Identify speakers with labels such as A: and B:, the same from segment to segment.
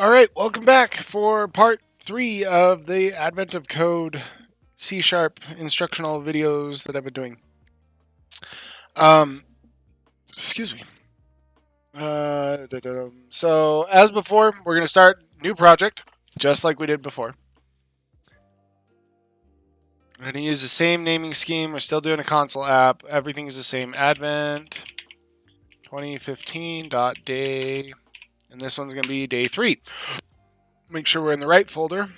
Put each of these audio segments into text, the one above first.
A: All right, welcome back for part 3 of the Advent of Code C# instructional videos that I've been doing. Excuse me. So, as before, we're going to start new project, just like we did before. I'm going to use the same naming scheme. We're still doing a console app. Everything's the same. Advent 2015.day. And this one's going to be day 3. Make sure we're in the right folder.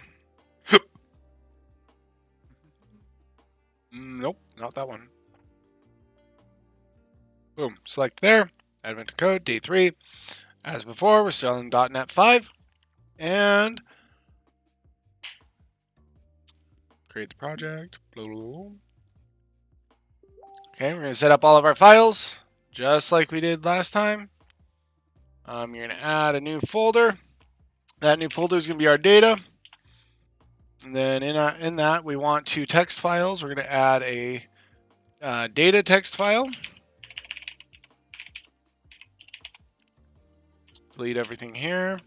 A: Nope, not that one. Boom, select there. Advent of Code, day 3. As before, we're still in .NET 5. And create the project. Blah, blah, blah. Okay, we're going to set up all of our files, just like we did last time. You're going to add a new folder. That new folder is going to be our data. And then in that, we want 2 text files. We're going to add a data text file. Delete everything here.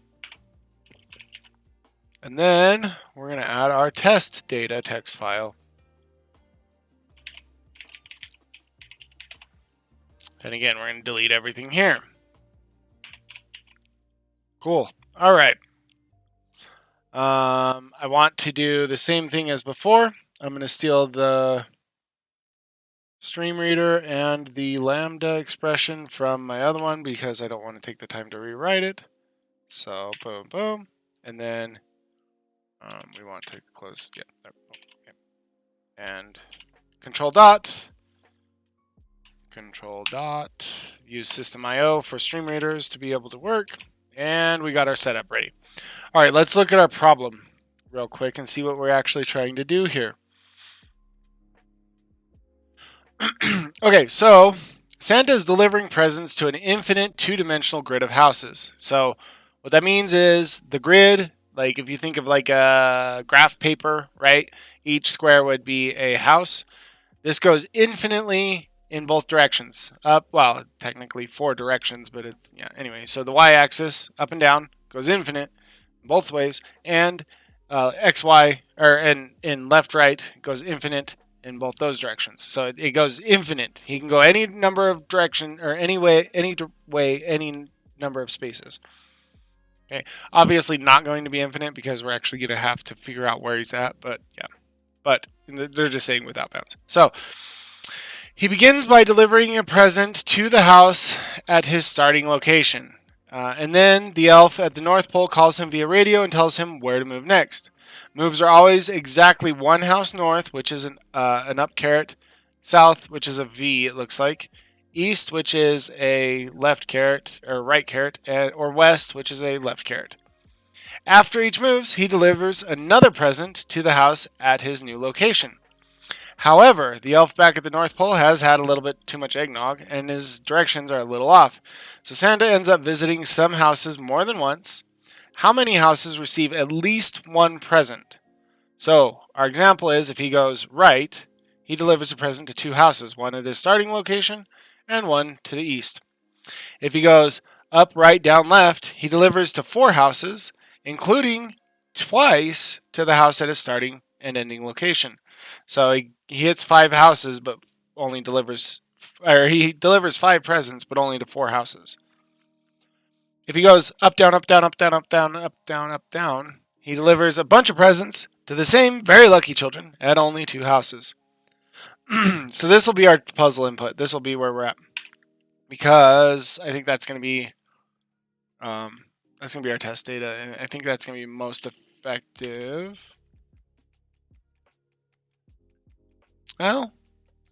A: And then we're going to add our test data text file. And again, we're going to delete everything here. Cool. All right. I want to do the same thing as before. I'm going to steal the stream reader and the lambda expression from my other one because I don't want to take the time to rewrite it. So boom, boom. And then we want to close. Yeah. Okay. And control dot. Use system IO for stream readers to be able to work. And we got our setup ready. All right, let's look at our problem real quick and see what we're actually trying to do here. Okay, so Santa is delivering presents to an infinite two-dimensional grid of houses. So what that means is the grid, like if you think of like a graph paper, right? Each square would be a house. This goes infinitely in both directions. Up, well, technically 4 directions, but it's, yeah, anyway. So the y-axis, up and down, goes infinite both ways, and XY, or in left, right, goes infinite in both those directions. So it goes infinite. He can go any number of direction, or any way, any number of spaces. Okay, obviously not going to be infinite because we're actually going to have to figure out where he's at, but yeah. But they're just saying without bounds. So he begins by delivering a present to the house at his starting location. And then the elf at the North Pole calls him via radio and tells him where to move next. Moves are always exactly 1 house north, which is an up caret, south, which is a V, it looks like, east, which is a left caret, or right caret, or west, which is a left caret. After each moves, he delivers another present to the house at his new location. However, the elf back at the North Pole has had a little bit too much eggnog, and his directions are a little off. So Santa ends up visiting some houses more than once. How many houses receive at least 1 present? So our example is if he goes right, he delivers a present to 2 houses, 1 at his starting location and 1 to the east. If he goes up, right, down, left, he delivers to 4 houses, including twice to the house at his starting and ending location. So he hits 5 houses, but only delivers, or he delivers 5 presents, but only to 4 houses. If he goes up, down, up, down, up, down, up, down, up, down, up, down, he delivers a bunch of presents to the same very lucky children at only 2 houses. So this will be our puzzle input. This will be where we're at, because I think that's going to be our test data, and I think that's going to be most effective. Well,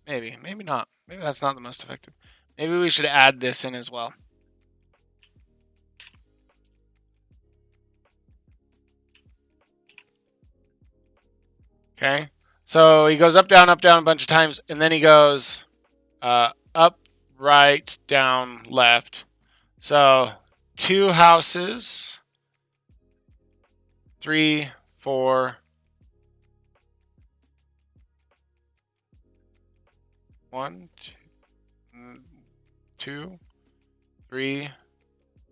A: maybe not. Maybe that's not the most effective. Maybe we should add this in as well. Okay, so he goes up, down a bunch of times, and then he goes up, right, down, left. So 2 houses, 3, 4, 1, 2, 3,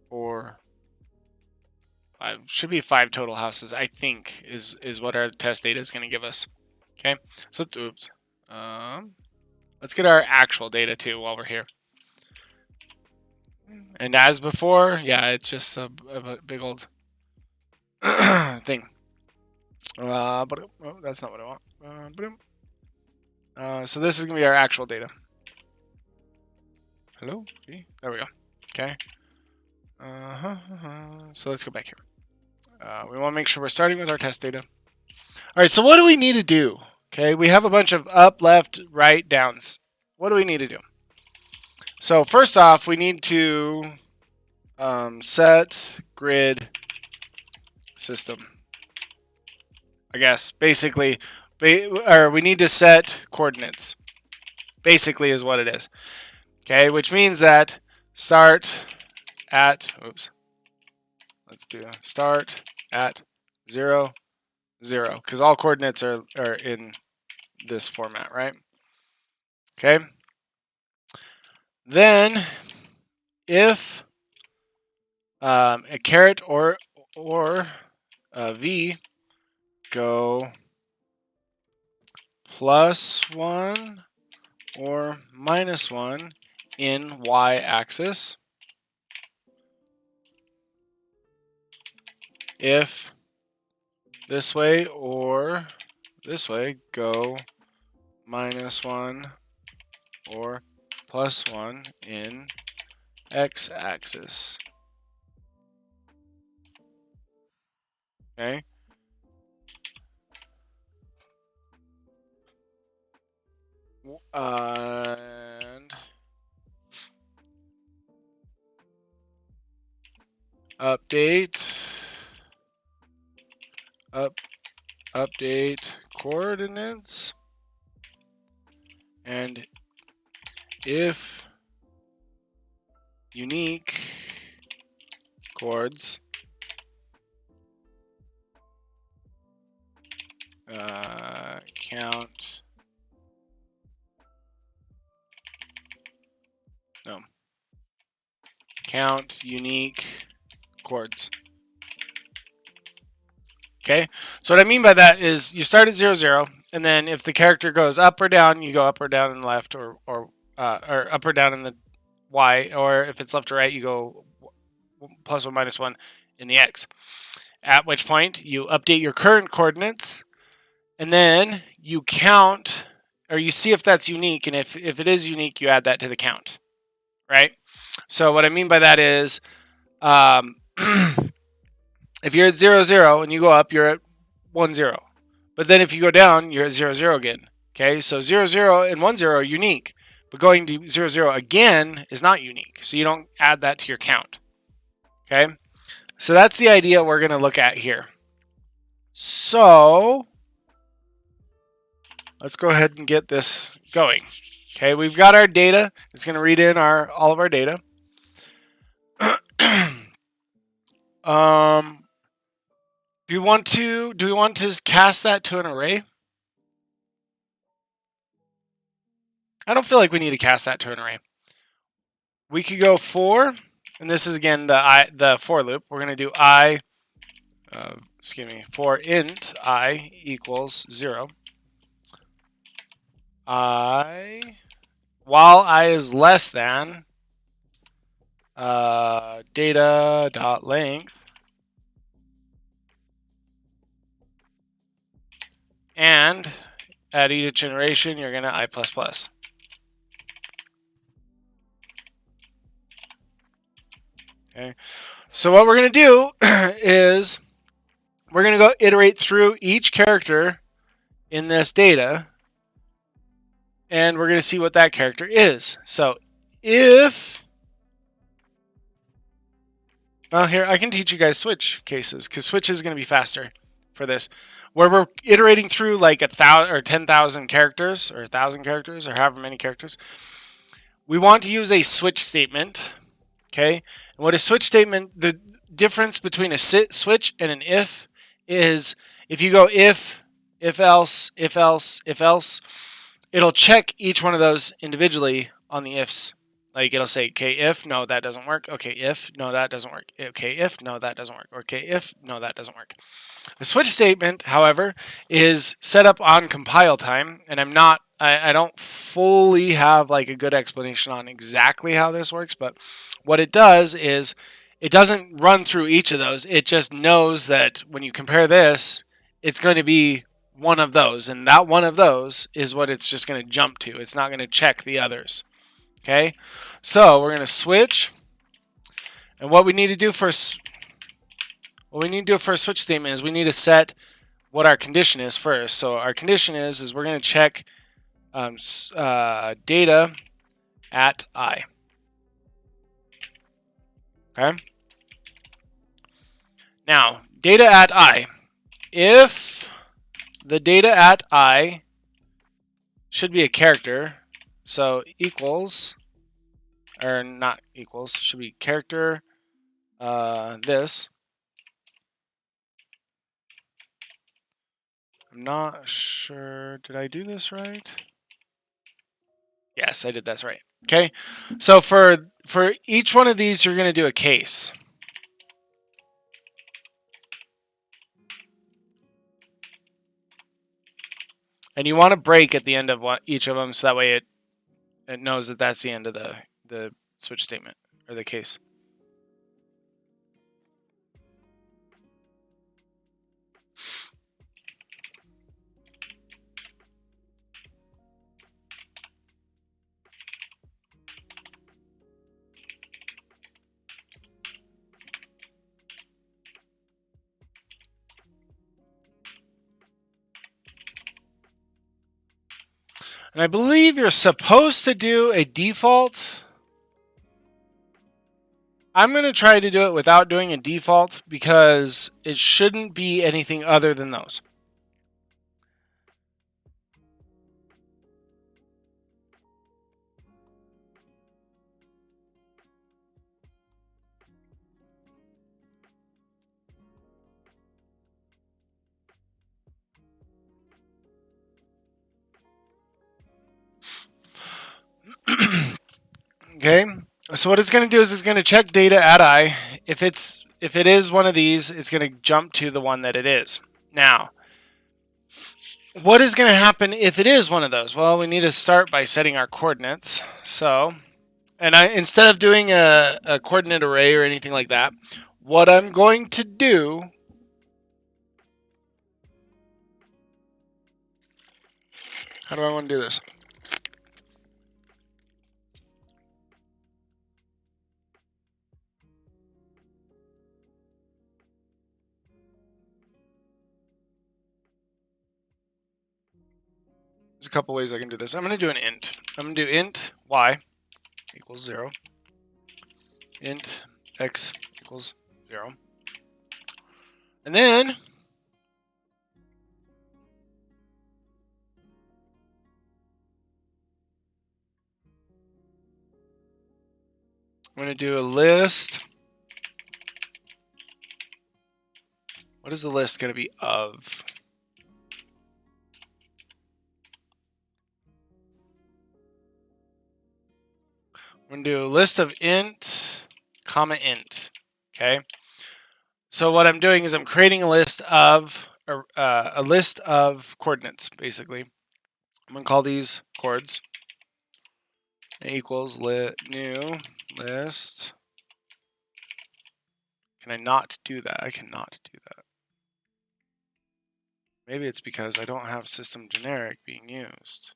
A: 4, 5. Should be 5 total houses, I think, is what our test data is going to give us. Okay, so oops. Let's get our actual data too while we're here. And as before, yeah, it's just a big old thing. But oh, that's not what I want. So this is going to be our actual data. Hello? There we go. Okay. So let's go back here. We want to make sure we're starting with our test data. All right, so what do we need to do? Okay, we have a bunch of up, left, right, downs. What do we need to do? So first off, we need to set grid system. I guess, basically, or we need to set coordinates. Basically is what it is. Okay, which means that start at, oops, let's do start at 0, 0, because all coordinates are in this format, right? Okay. Then, if a caret or a v go +1 or -1 in y-axis, if this way or this way go -1 or +1 in x-axis. Okay. And update coordinates, and if unique chords count unique chords. Okay, so what I mean by that is you start at 0, 0, and then if the character goes up or down, you go up or down in the left, or up or down in the y, or if it's left or right, you go +1 -1 in the x. At which point you update your current coordinates, and then you count, or you see if that's unique, and if it is unique, you add that to the count, right? So what I mean by that is, if you're at 0, 0 and you go up, you're at 1, 0. But then if you go down, you're at 0, 0 again. Okay, so 0, 0 and 1, 0 are unique, but going to 0, 0 again is not unique. So you don't add that to your count. Okay, so that's the idea we're going to look at here. So let's go ahead and get this going. Okay, we've got our data. It's going to read in all of our data. Do we want to cast that to an array? I don't feel like we need to cast that to an array. We could go for, and this is again the for loop. We're going to do for int I equals 0. While I is less than data.length, and at each iteration you're going to I++. Okay, so what we're going to do is we're going to go iterate through each character in this data, and we're going to see what that character is. So if, well, here I can teach you guys switch cases, because switch is going to be faster for this, where we're iterating through like 1,000 or 10,000 characters, or 1,000 characters, or however many characters. We want to use a switch statement. Okay, and what a switch statement, the difference between a switch and an if is, if you go if else, it'll check each one of those individually on the ifs Like it'll say, okay, if, no, that doesn't work. Okay, if, no, that doesn't work. Okay, if, no, that doesn't work. Okay, if, no, that doesn't work. The switch statement, however, is set up on compile time, and I don't fully have like a good explanation on exactly how this works, but what it does is it doesn't run through each of those. It just knows that when you compare this, it's going to be one of those, and that one of those is what it's just going to jump to. It's not going to check the others. Okay, so we're going to switch, and what we need to do for a switch statement is we need to set what our condition is first. So our condition is we're going to check data at I. Okay. Now, data at I. If the data at I should be a character, so equals, or not equals, should be character this. I'm not sure. Did I do this right? Yes, I did this right. Okay. So for each one of these, you're going to do a case. And you want to break at the end of each of them, so that way it knows that that's the end of the switch statement or the case. And I believe you're supposed to do a default. I'm going to try to do it without doing a default because it shouldn't be anything other than those. Okay, so what it's going to do is it's going to check data at I. If it is one of these, it's going to jump to the one that it is. Now, what is going to happen if it is one of those? Well, we need to start by setting our coordinates. So, and instead of doing a coordinate array or anything like that, what I'm going to do, how do I want to do this? There's a couple ways I can do this. I'm going to do an int. I'm going to do int y equals 0. Int x equals 0. And then I'm going to do a list. What is the list going to be of? I'm going to do a list of int, comma int. Okay. So what I'm doing is I'm creating a list of coordinates, basically. I'm going to call these chords. Equals new list. Can I not do that? I cannot do that. Maybe it's because I don't have system generic being used.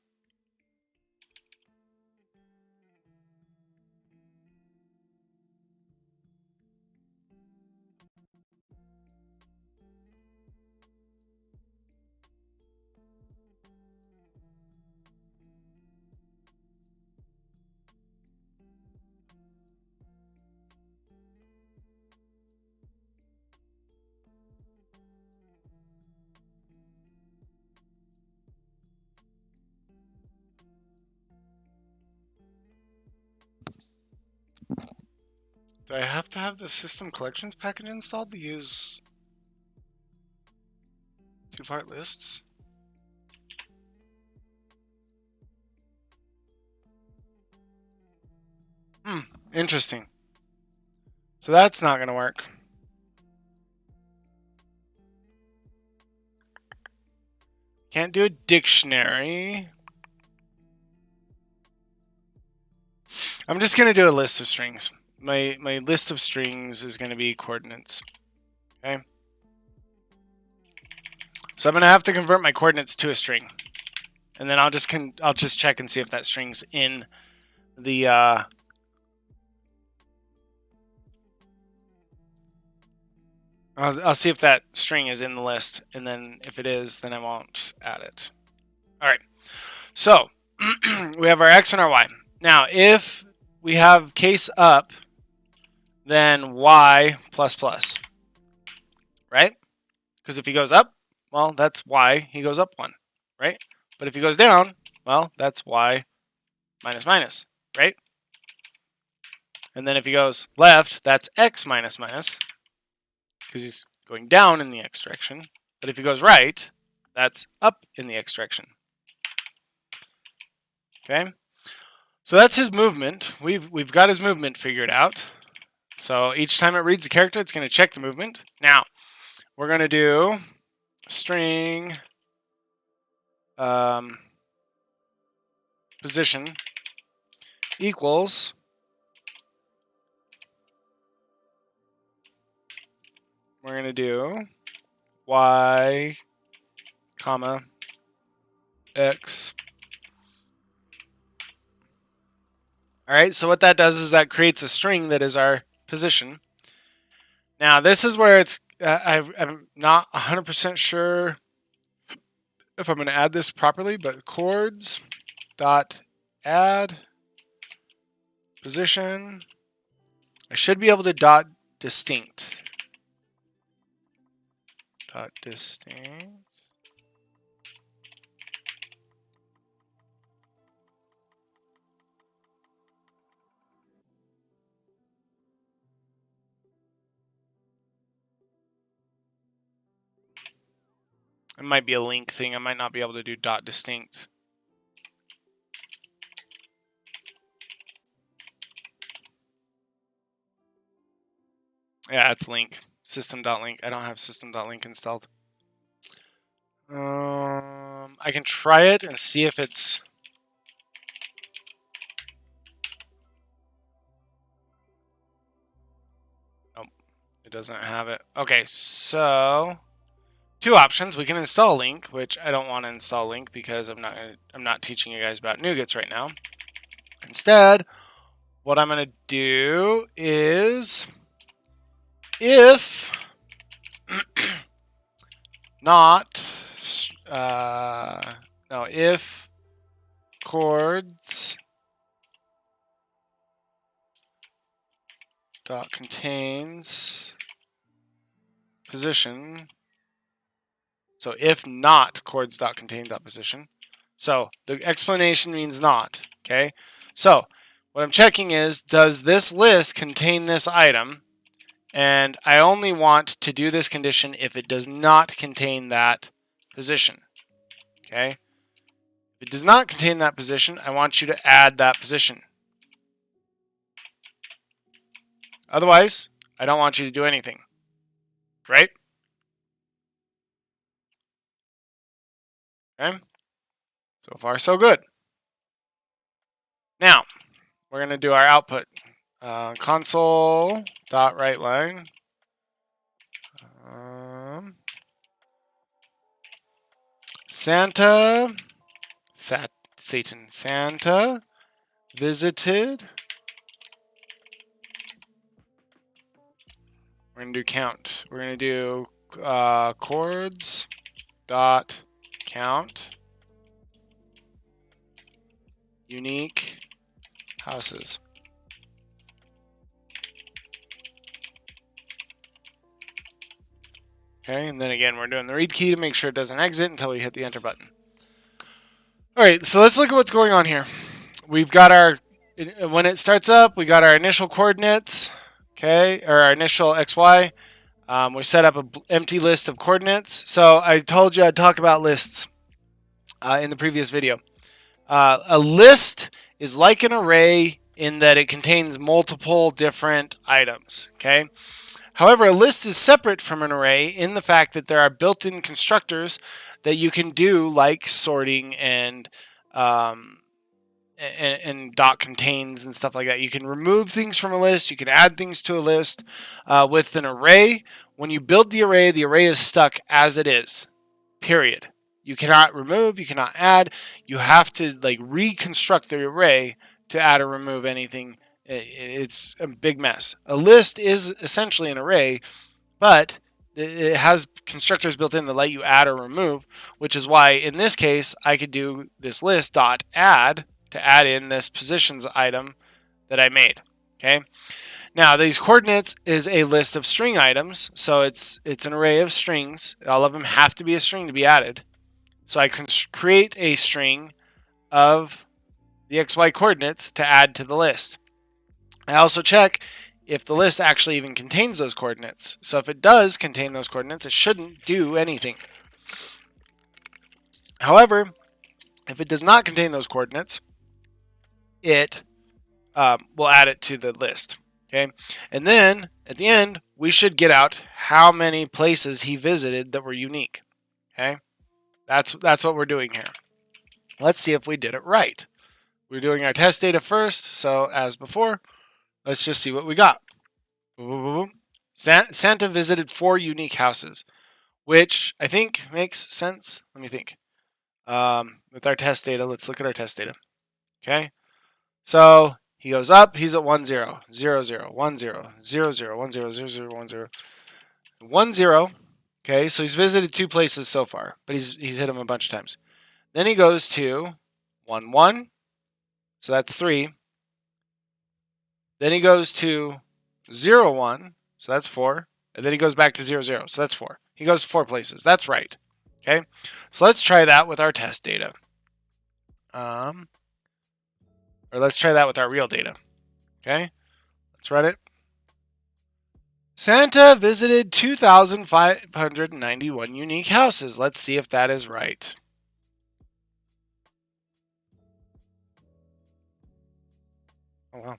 A: Do I have to have the system collections package installed to use two-part lists? Interesting. So that's not going to work. Can't do a dictionary. I'm just going to do a list of strings. My list of strings is going to be coordinates. Okay. So I'm going to have to convert my coordinates to a string. And then I'll just check and see if that string's in the I'll see if that string is in the list, and then if it is, then I won't add it. All right. So we have our x and our y. Now, if we have case up, then y plus plus, right? Because if he goes up, well, that's y. He goes up 1, right? But if he goes down, well, that's y minus minus, right? And then if he goes left, that's x minus minus, because he's going down in the x direction. But if he goes right, that's up in the x direction. Okay? So that's his movement. We've got his movement figured out. So each time it reads the character, it's going to check the movement. Now, we're going to do string position equals we're going to do y comma x. All right, so what that does is that creates a string that is our position. Now, this is where it's I'm not 100% sure if I'm going to add this properly, but chords dot add position. I should be able to dot distinct. Dot distinct. It might be a link thing. I might not be able to do dot distinct. Yeah, it's link. System.link. I don't have system.link installed. I can try it and see if it's... Nope, it doesn't have it. Okay, so... two options. We can install link, which I don't want to install link because I'm not teaching you guys about NuGets right now. Instead, what I'm going to do is if not if chords dot contains position. So if not chords dot contain dot position. So the explanation means not. Okay. So what I'm checking is, does this list contain this item? And I only want to do this condition if it does not contain that position. Okay. If it does not contain that position, I want you to add that position. Otherwise, I don't want you to do anything. Right? Okay. So far, so good. Now, we're going to do our output. Console.writeLine. Santa visited. We're going to do count. We're going to do chords dot count unique houses. Okay, and then again, we're doing the read key to make sure it doesn't exit until we hit the enter button. All right, so let's look at what's going on here. We've got our, when it starts up, we got our initial coordinates, okay, or our initial XY. We set up an empty list of coordinates. So I told you I'd talk about lists in the previous video. A list is like an array in that it contains multiple different items. Okay. However, a list is separate from an array in the fact that there are built-in constructors that you can do, like sorting um, and dot contains and stuff like that. You can remove things from a list. You can add things to a list. With an array, when you build the array is stuck as it is. Period. You cannot remove. You cannot add. You have to like reconstruct the array to add or remove anything. It's a big mess. A list is essentially an array, but it has constructors built in that let you add or remove, which is why in this case I could do this list dot add to add in this positions item that I made. Okay. Now these coordinates is a list of string items, so it's an array of strings. All of them have to be a string to be added. So I can create a string of the XY coordinates to add to the list. I also check if the list actually even contains those coordinates. So if it does contain those coordinates, it shouldn't do anything. However, if it does not contain those coordinates, it will add it to the list. Okay, and then at the end, we should get out how many places he visited that were unique. Okay, that's what we're doing here. Let's see if we did it right. We're doing our test data first, so as before, let's just see what we got. Santa visited 4 unique houses, which I think makes sense. Let me think. With our test data, let's look at our test data. Okay, so he goes up. He's at 1 0 0 0 1 0 0 0 1 0 0 0 1 0 1 0. Okay, so he's visited 2 places so far, but he's hit them a bunch of times. Then he goes to 1 1, so that's 3. Then he goes to 0 1, so that's 4. And then he goes back to 0 0, so that's 4. He goes 4 places. That's right. Okay, so let's try that with our test data. Or let's try that with our real data. Okay, let's run it. Santa visited 2,591 unique houses. Let's see if that is right. Oh, wow.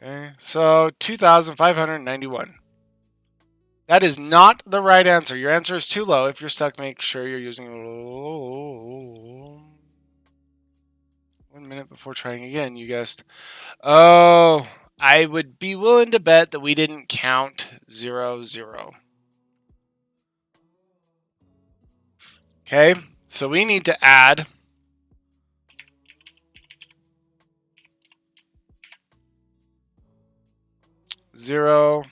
A: Okay, so 2,591. That is not the right answer. Your answer is too low. If you're stuck, make sure you're using 1 minute before trying again. You guessed. Oh, I would be willing to bet that we didn't count 0 0. Okay, so we need to add 0,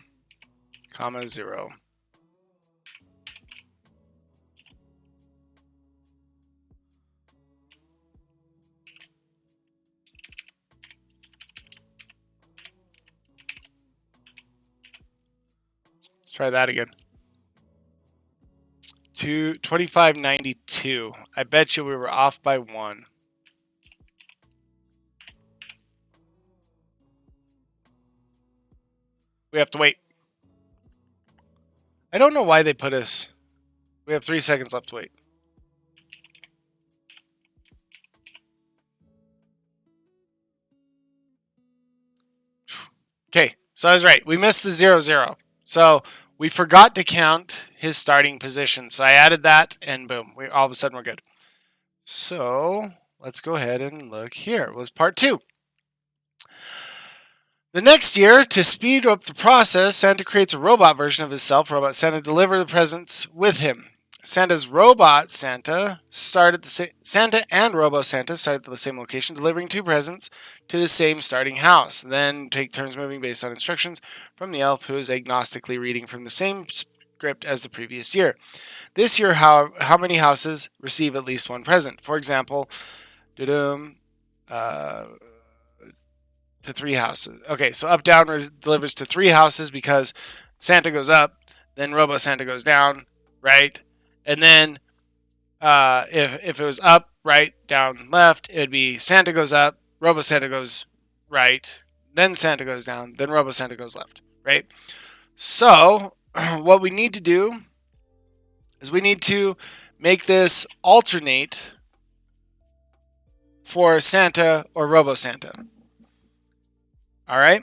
A: 0. Let's try that again. 2592. I bet you we were off by 1. We have to wait. I don't know why they put us. We have 3 seconds left to wait. Okay, so I was right. We missed the 0 0. So we forgot to count his starting position. So I added that, and boom, all of a sudden we're good. So let's go ahead and look here. It was part 2. The next year, to speed up the process, Santa creates a robot version of himself. Robot Santa delivers the presents with him. Santa's robot Santa Santa and Robo Santa start at the same location, delivering 2 presents to the same starting house. Then take turns moving based on instructions from the elf, who is agnostically reading from the same script as the previous year. This year, how many houses receive at least 1 present? For example, to 3 houses. Okay, so up down delivers to 3 houses because Santa goes up, then Robo Santa goes down, right? And then if it was up, right, down, left, it would be Santa goes up, Robo Santa goes right, then Santa goes down, then Robo Santa goes left, right? So what we need to do is we need to make this alternate for Santa or Robo Santa. All right.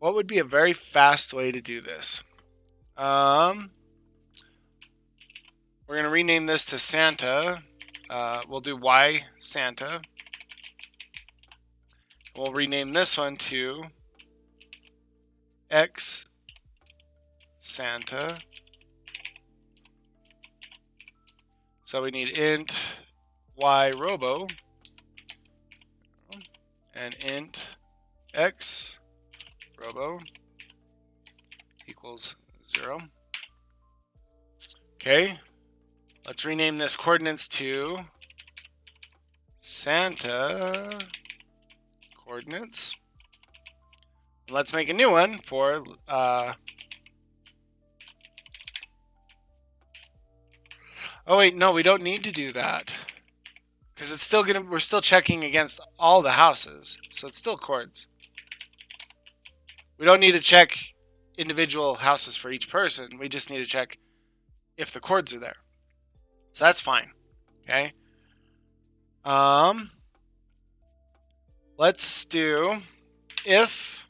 A: What would be a very fast way to do this? We're going to rename this to Santa. We'll do Y Santa. We'll rename this one to X Santa. So we need int Y Robo and int X Robo equals 0. Okay, let's rename this coordinates to Santa coordinates. And let's make a new one for oh wait, no, we don't need to do that because it's still we're still checking against all the houses, so it's still chords. We don't need to check individual houses for each person. We just need to check if the chords are there. So that's fine. Okay. Let's do if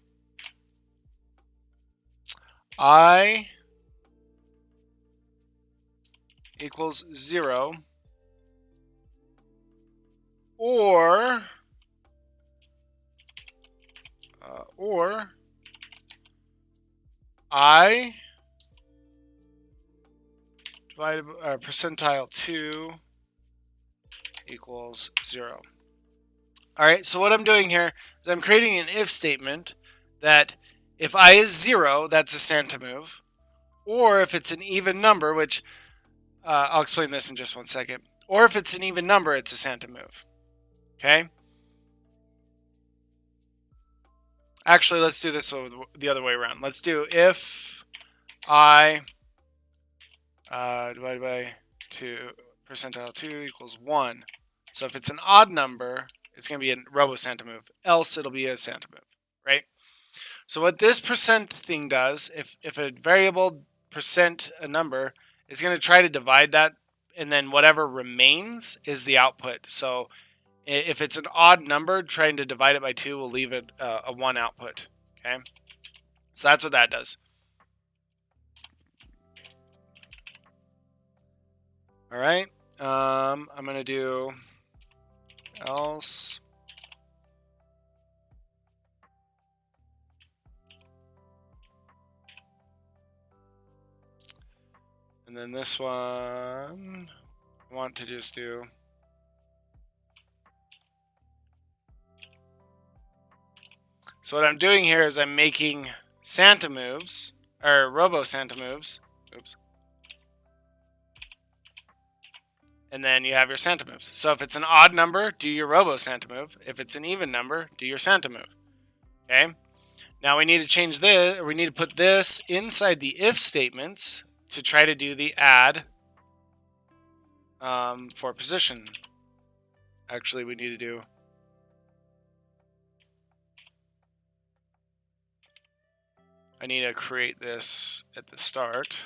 A: I equals 0 or I divided by percentile 2 equals 0. All right, so what I'm doing here is I'm creating an if statement that if I is 0, that's a Santa move, or if it's an even number, which I'll explain this in just one second, or if it's an even number, it's a Santa move. Okay? Actually, let's do this the other way around. Let's do if I divided by 2 percentile 2 equals 1. So if it's an odd number, it's going to be a Robo Santa move. Else, it'll be a Santa move, right? So what this percent thing does, if a variable percent a number, it's going to try to divide that, and then whatever remains is the output. So if it's an odd number, trying to divide it by 2 will leave it a 1 output. Okay, so that's what that does. All right, I'm going to do else. And then this one, I want to just do so what I'm doing here is I'm making Santa moves, or Robo Santa moves. Oops. And then you have your Santa moves. So if it's an odd number, do your Robo Santa move. If it's an even number, do your Santa move. Okay? Now we need to change this, or we need to put this inside the if statements to try to do the add for position. Actually, we need to do I need to create this at the start.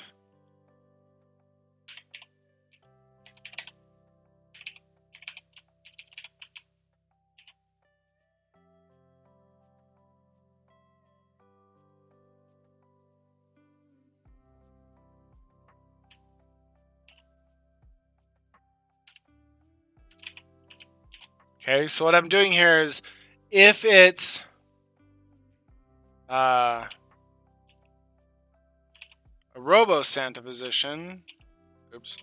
A: Okay, so what I'm doing here is if it's a Robo Santa position, oops.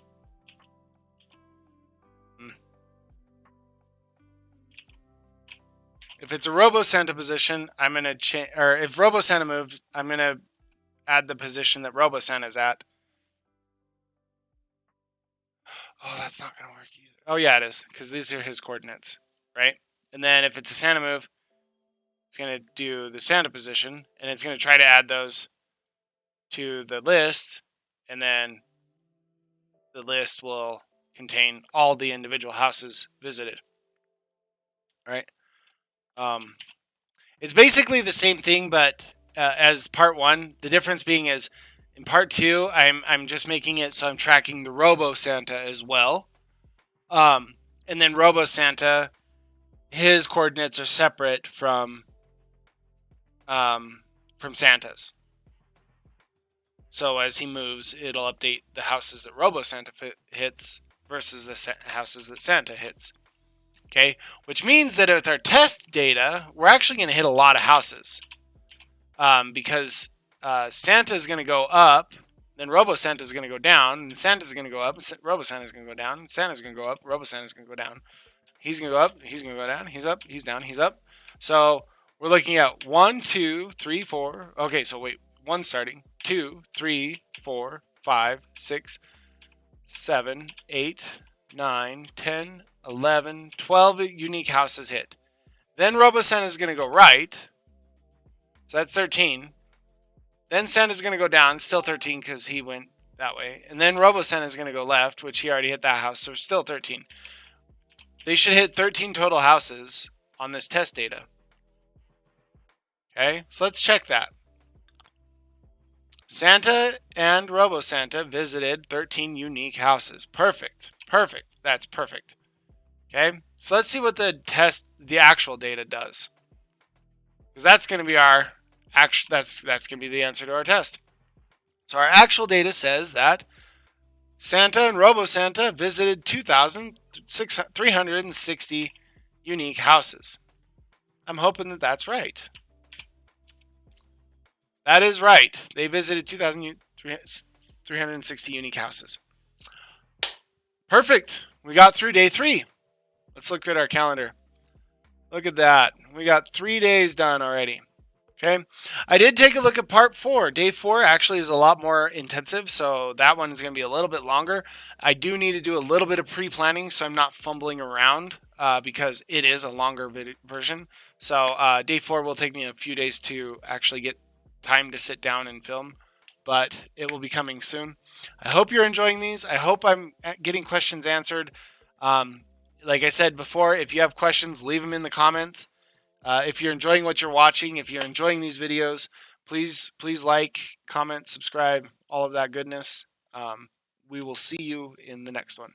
A: If it's a Robo Santa position, I'm gonna change, or if Robo Santa moves, I'm gonna add the position that Robo Santa's at. Oh, that's not gonna work either. Oh yeah, it is, because these are his coordinates, right? And then if it's a Santa move, it's gonna do the Santa position, and it's gonna try to add those to the list, and then the list will contain all the individual houses visited. All right. It's basically the same thing, but as part one. The difference being is in part two, I'm just making it so I'm tracking the Robo Santa as well. And then Robo Santa, his coordinates are separate from Santa's. So as he moves, it'll update the houses that Robo Santa hits versus the houses that Santa hits. Okay, which means that with our test data, we're actually going to hit a lot of houses, because Santa is going to go up, then Robo Santa is going to go down, and Santa's going to go up, and Robo Santa's going to go down, Santa's going to go up, Robo Santa's going to go down. He's going to go up, he's going to go down, he's up, he's down, he's up. So we're looking at 1, 2, 3, 4. Okay, so wait, 1 starting, 2, 3, 4, 5, 6, 7, 8, 9, 10, 11, 12 unique houses hit. Then Robo Santa is going to go right. So that's 13. Then Santa's going to go down, still 13 because he went that way. And then Robo Santa is going to go left, which he already hit that house, so still 13. They should hit 13 total houses on this test data. Okay, so let's check that. Santa and Robo Santa visited 13 unique houses. Perfect. Perfect. That's perfect. Okay, so let's see what the actual data does, because that's going to be our that's going to be the answer to our test. So our actual data says that Santa and Robo Santa visited 2,360 unique houses. I'm hoping that that's right. That is right. They visited 2,360 unique houses. Perfect. We got through day 3. Let's look at our calendar. Look at that. We got 3 days done already. Okay. I did take a look at part 4. Day 4 actually is a lot more intensive, so that one is going to be a little bit longer. I do need to do a little bit of pre-planning so I'm not fumbling around, because it is a longer version. So day 4 will take me a few days to actually get time to sit down and film, but it will be coming soon. I hope you're enjoying these. I hope I'm getting questions answered. Like I said before, if you have questions, leave them in the comments. If you're enjoying what you're watching, if you're enjoying these videos, please like, comment, subscribe, all of that goodness. We will see you in the next one.